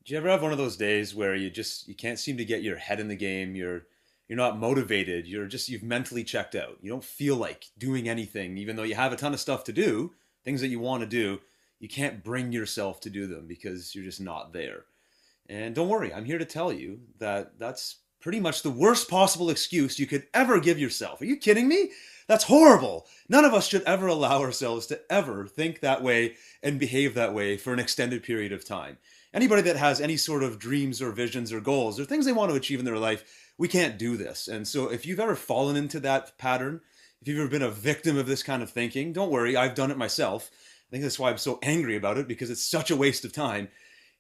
Do you ever have one of those days where you can't seem to get your head in the game? You're not motivated. You've mentally checked out. You don't feel like doing anything, even though you have a ton of stuff to do, things that you want to do. You can't bring yourself to do them because you're just not there. And don't worry, I'm here to tell you that that's pretty much the worst possible excuse you could ever give yourself. Are you kidding me? That's horrible. None of us should ever allow ourselves to ever think that way and behave that way for an extended period of time. Anybody that has any sort of dreams or visions or goals or things they want to achieve in their life, we can't do this. And so if you've ever fallen into that pattern, if you've ever been a victim of this kind of thinking, don't worry, I've done it myself. I think that's why I'm so angry about it, because it's such a waste of time.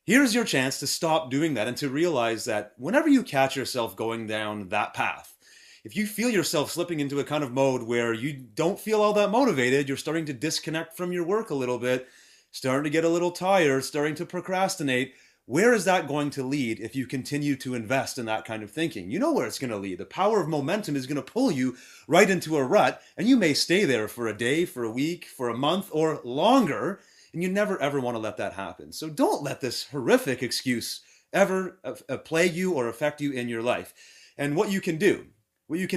Here's your chance to stop doing that and to realize that whenever you catch yourself going down that path, if you feel yourself slipping into a kind of mode where you don't feel all that motivated, you're starting to disconnect from your work a little bit, starting to get a little tired, starting to procrastinate, where is that going to lead if you continue to invest in that kind of thinking? You know where it's going to lead. The power of momentum is going to pull you right into a rut, and you may stay there for a day, for a week, for a month, or longer, and you never ever want to let that happen. So don't let this horrific excuse ever plague you or affect you in your life. And what you can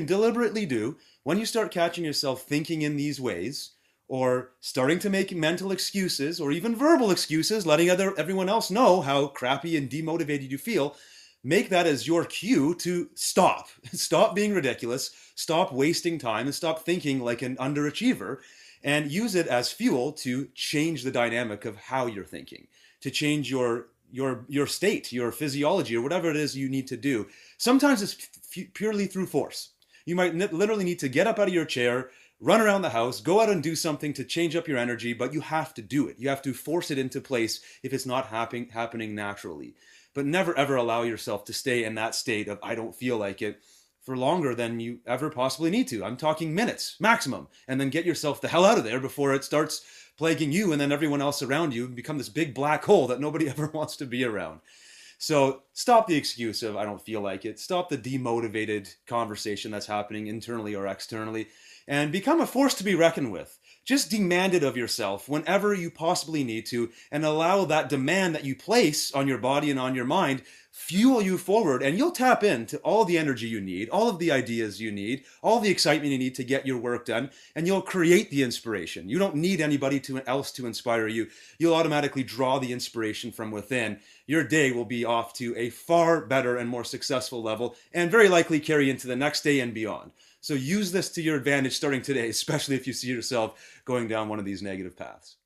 deliberately do when you start catching yourself thinking in these ways, or starting to make mental excuses or even verbal excuses, letting everyone else know how crappy and demotivated you feel, make that as your cue to stop. Stop being ridiculous, stop wasting time, and stop thinking like an underachiever, and use it as fuel to change the dynamic of how you're thinking, to change your state, your physiology, or whatever it is you need to do. Sometimes it's purely through force. You might literally need to get up out of your chair, run around the house, go out and do something to change up your energy, but you have to do it. You have to force it into place if it's not happening naturally. But never ever allow yourself to stay in that state of I don't feel like it for longer than you ever possibly need to. I'm talking minutes maximum, and then get yourself the hell out of there before it starts plaguing you and then everyone else around you and become this big black hole that nobody ever wants to be around. So stop the excuse of I don't feel like it. Stop the demotivated conversation that's happening internally or externally, and become a force to be reckoned with. Just demand it of yourself whenever you possibly need to, and allow that demand that you place on your body and on your mind fuel you forward, and you'll tap into all the energy you need, all of the ideas you need, all the excitement you need to get your work done, and you'll create the inspiration. You don't need anybody else to inspire you. You'll automatically draw the inspiration from within. Your day will be off to a far better and more successful level, and very likely carry into the next day and beyond. So use this to your advantage starting today, especially if you see yourself going down one of these negative paths.